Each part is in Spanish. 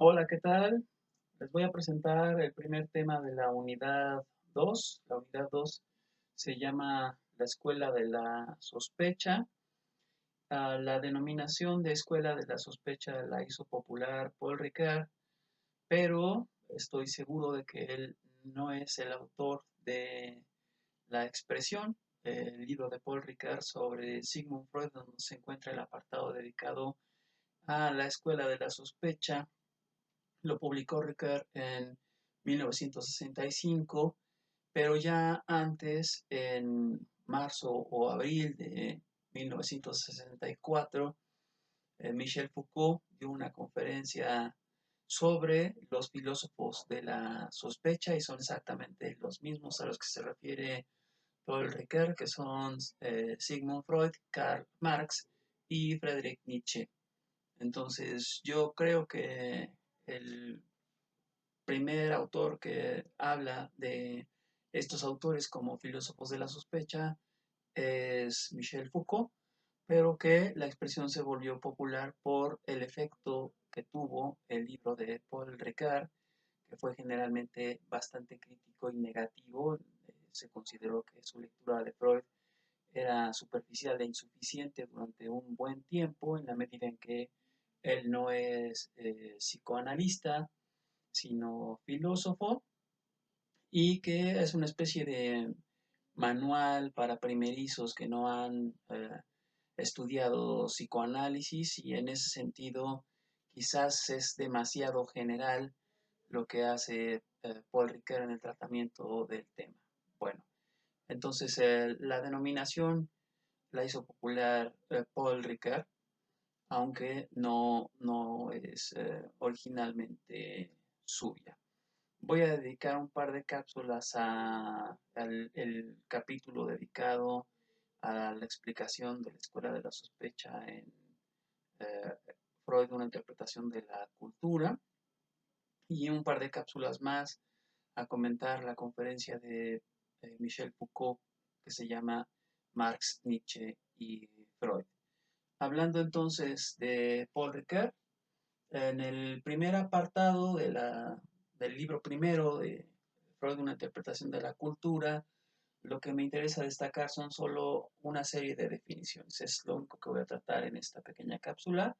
Hola, ¿qué tal? Les voy a presentar el primer tema de la unidad 2. La unidad 2 se llama la escuela de la sospecha. La denominación de escuela de la sospecha la hizo popular Paul Ricard, pero estoy seguro de que él no es el autor de la expresión. El libro de Paul Ricard sobre Sigmund Freud, donde se encuentra el apartado dedicado a la escuela de la sospecha, lo publicó Ricard en 1965, pero ya antes, en marzo o abril de 1964, Michel Foucault dio una conferencia sobre los filósofos de la sospecha y son exactamente los mismos a los que se refiere Paul Ricoeur, que son Sigmund Freud, Karl Marx y Friedrich Nietzsche. Entonces, yo creo que el primer autor que habla de estos autores como filósofos de la sospecha es Michel Foucault, pero que la expresión se volvió popular por el efecto que tuvo el libro de Paul Ricard, que fue generalmente bastante crítico y negativo. Se consideró que su lectura de Freud era superficial e insuficiente durante un buen tiempo, en la medida en que él no es psicoanalista, sino filósofo, y que es una especie de manual para primerizos que no han estudiado psicoanálisis, y en ese sentido quizás es demasiado general lo que hace Paul Ricoeur en el tratamiento del tema. Bueno, entonces la denominación la hizo popular Paul Ricoeur, aunque no es originalmente suya. Voy a dedicar un par de cápsulas al el capítulo dedicado a la explicación de la escuela de la sospecha en eh, Freud, una interpretación de la cultura, y un par de cápsulas más a comentar la conferencia de Michel Foucault que se llama Marx, Nietzsche y Freud. Hablando entonces de Paul Ricoeur, en el primer apartado del libro primero de Freud, una interpretación de la cultura, lo que me interesa destacar son solo una serie de definiciones. Es lo único que voy a tratar en esta pequeña cápsula.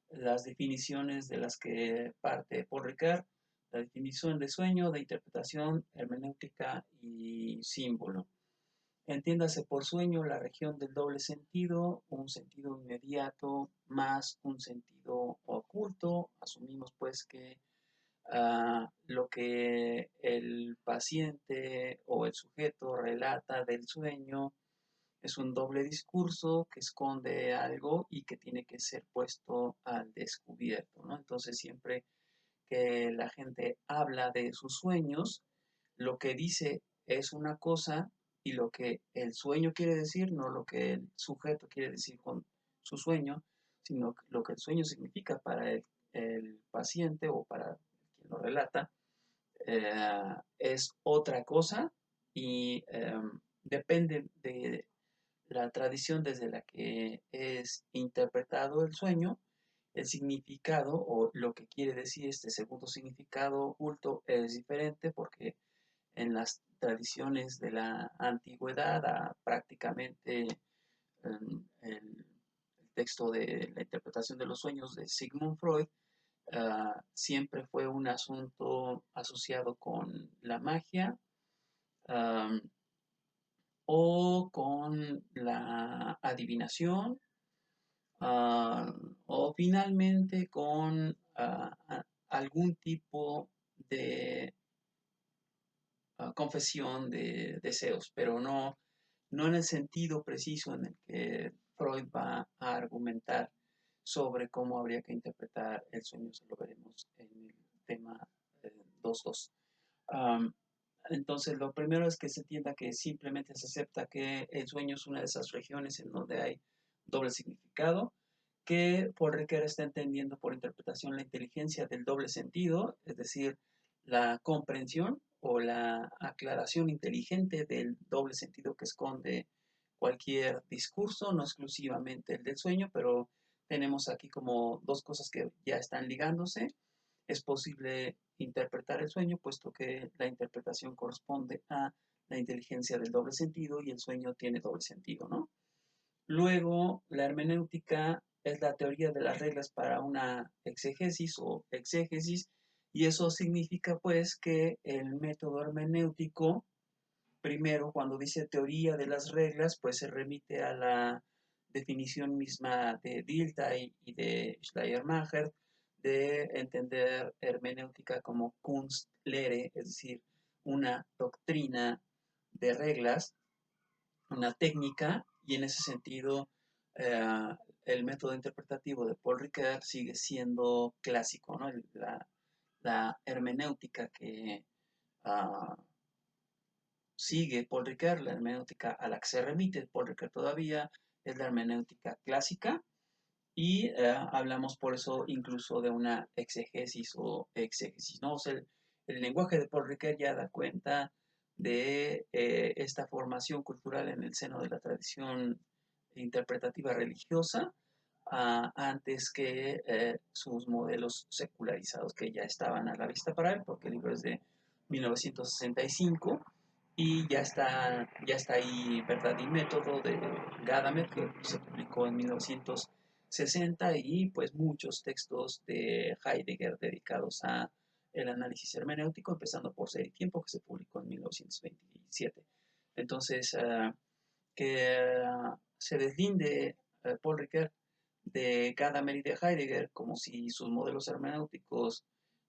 Las definiciones de las que parte Paul Ricard: la definición de sueño, de interpretación, hermenéutica y símbolo. Entiéndase por sueño la región del doble sentido, un sentido inmediato más un sentido oculto. Asumimos pues que lo que el paciente o el sujeto relata del sueño es un doble discurso que esconde algo y que tiene que ser puesto al descubierto, ¿no? Entonces, siempre que la gente habla de sus sueños, lo que dice es una cosa y lo que el sueño quiere decir, no lo que el sujeto quiere decir con su sueño, sino lo que el sueño significa para el paciente o para quien lo relata, es otra cosa, y depende de la tradición desde la que es interpretado el sueño. El significado o lo que quiere decir este segundo significado oculto es diferente, porque en las tradiciones de la antigüedad, prácticamente el texto de la interpretación de los sueños de Sigmund Freud, siempre fue un asunto asociado con la magia, um, o con la adivinación, o finalmente con algún tipo de confesión de deseos, pero no en el sentido preciso en el que Freud va a argumentar sobre cómo habría que interpretar el sueño. Se lo veremos en el tema 2.2. Um, entonces, lo primero es que se entienda que simplemente se acepta que el sueño es una de esas regiones en donde hay doble significado, que Paul Ricoeur está entendiendo por interpretación la inteligencia del doble sentido, es decir, la comprensión o la aclaración inteligente del doble sentido que esconde cualquier discurso, no exclusivamente el del sueño, pero tenemos aquí como dos cosas que ya están ligándose. es posible interpretar el sueño, puesto que la interpretación corresponde a la inteligencia del doble sentido y el sueño tiene doble sentido, ¿no? Luego, la hermenéutica es la teoría de las reglas para una exegesis o exégesis, y eso significa pues que el método hermenéutico, primero cuando dice teoría de las reglas, pues se remite a la definición misma de Dilthey y de Schleiermacher de entender hermenéutica como Kunstlehre, es decir, una doctrina de reglas, una técnica, y en ese sentido eh, el método interpretativo de Paul Ricoeur sigue siendo clásico, ¿no? La hermenéutica que uh, sigue Paul Ricoeur, la hermenéutica a la que se remite Paul Ricoeur todavía, es la hermenéutica clásica, y hablamos por eso incluso de una exegesis o exégesis, ¿no? O sea, el lenguaje de Paul Ricoeur ya da cuenta de esta formación cultural en el seno de la tradición interpretativa religiosa, antes que sus modelos secularizados que ya estaban a la vista para él, porque el libro es de 1965 y ya está ahí Verdad y Método de Gadamer, que se publicó en 1960, y pues muchos textos de Heidegger dedicados a el análisis hermenéutico, empezando por Ser y Tiempo, que se publicó en 1927. Entonces, que se deslinde Paul Ricoeur de Gadamer y de Heidegger como si sus modelos hermenéuticos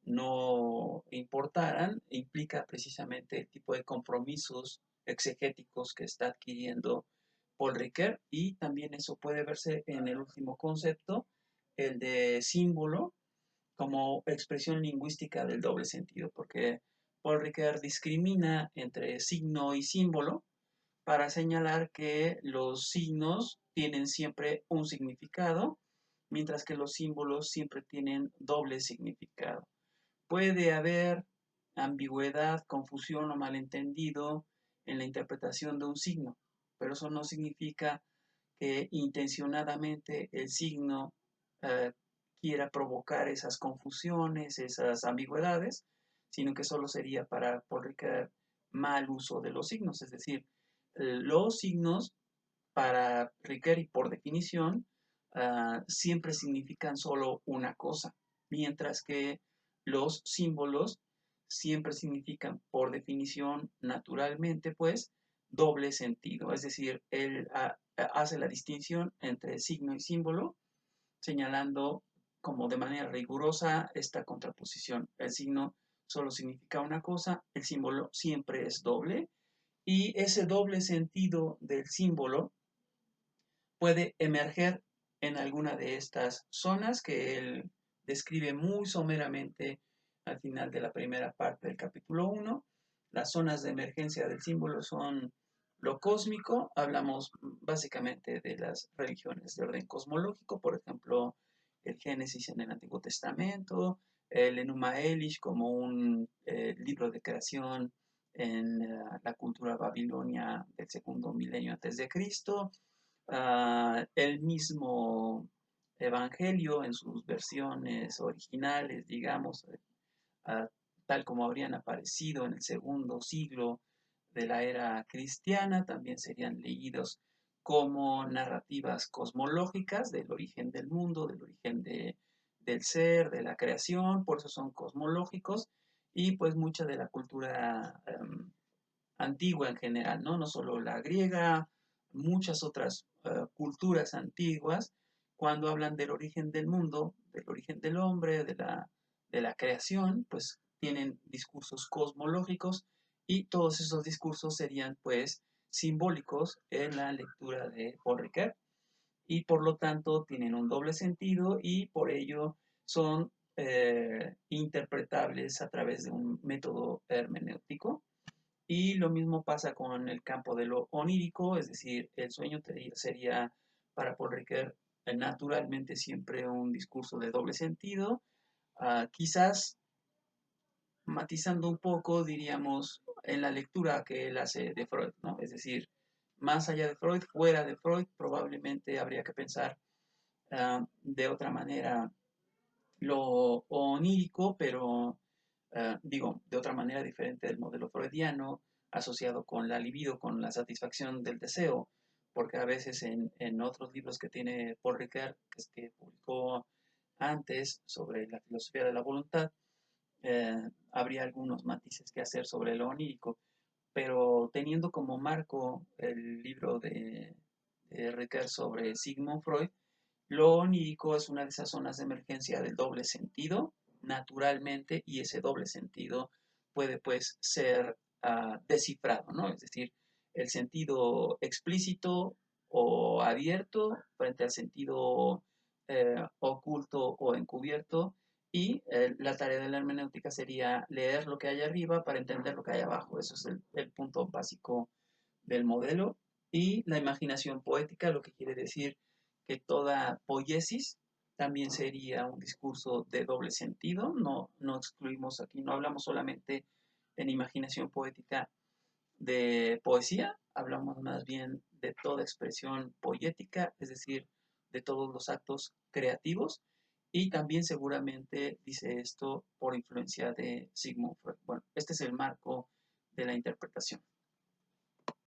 no importaran, implica precisamente el tipo de compromisos exegéticos que está adquiriendo Paul Ricoeur, y también eso puede verse en el último concepto, el de símbolo, como expresión lingüística del doble sentido, porque Paul Ricoeur discrimina entre signo y símbolo para señalar que los signos tienen siempre un significado, mientras que los símbolos siempre tienen doble significado. Puede haber ambigüedad, confusión o malentendido en la interpretación de un signo, pero eso no significa que intencionadamente el signo eh, quiera provocar esas confusiones, esas ambigüedades, sino que solo sería para publicar mal uso de los signos. Es decir, los signos para Ricoeur y por definición siempre significan solo una cosa, mientras que los símbolos siempre significan por definición naturalmente pues doble sentido. Es decir, él hace la distinción entre signo y símbolo, señalando como de manera rigurosa esta contraposición. El signo solo significa una cosa, el símbolo siempre es doble, y ese doble sentido del símbolo puede emerger en alguna de estas zonas que él describe muy someramente al final de la primera parte del capítulo 1. Las zonas de emergencia del símbolo son lo cósmico, hablamos básicamente de las religiones de orden cosmológico, por ejemplo, el Génesis en el Antiguo Testamento, el Enuma Elish como un libro de creación en la cultura babilonia del segundo milenio antes de Cristo, el mismo Evangelio en sus versiones originales, digamos, uh, tal como habrían aparecido en el segundo siglo de la era cristiana, también serían leídos como narrativas cosmológicas del origen del mundo, del origen del ser, de la creación, por eso son cosmológicos, y pues mucha de la cultura antigua en general, ¿no? No solo la griega, muchas otras culturas antiguas, cuando hablan del origen del mundo, del origen del hombre, de la creación, pues tienen discursos cosmológicos, y todos esos discursos serían pues simbólicos en la lectura de Paul Ricoeur, y por lo tanto tienen un doble sentido y por ello son interpretables a través de un método hermenéutico. Y lo mismo pasa con el campo de lo onírico, es decir, el sueño sería para Paul Ricoeur naturalmente siempre un discurso de doble sentido, quizás matizando un poco, diríamos, en la lectura que él hace de Freud, ¿no? Es decir, más allá de Freud, fuera de Freud, probablemente habría que pensar de otra manera lo onírico, pero digo, de otra manera diferente del modelo freudiano, asociado con la libido, con la satisfacción del deseo, porque a veces en otros libros que tiene Paul Ricoeur, que publicó antes sobre la filosofía de la voluntad, habría algunos matices que hacer sobre lo onírico, pero teniendo como marco el libro de Ricoeur sobre Sigmund Freud, lo onírico es una de esas zonas de emergencia del doble sentido, naturalmente, y ese doble sentido puede pues ser descifrado, ¿no? Es decir, el sentido explícito o abierto frente al sentido oculto o encubierto, y la tarea de la hermenéutica sería leer lo que hay arriba para entender lo que hay abajo. Eso es el punto básico del modelo. Y la imaginación poética, lo que quiere decir que toda poiesis también sería un discurso de doble sentido. No, no excluimos aquí, no hablamos solamente en imaginación poética de poesía, hablamos más bien de toda expresión poética, es decir, de todos los actos creativos. Y también seguramente dice esto por influencia de Sigmund Freud. Bueno, este es el marco de la interpretación.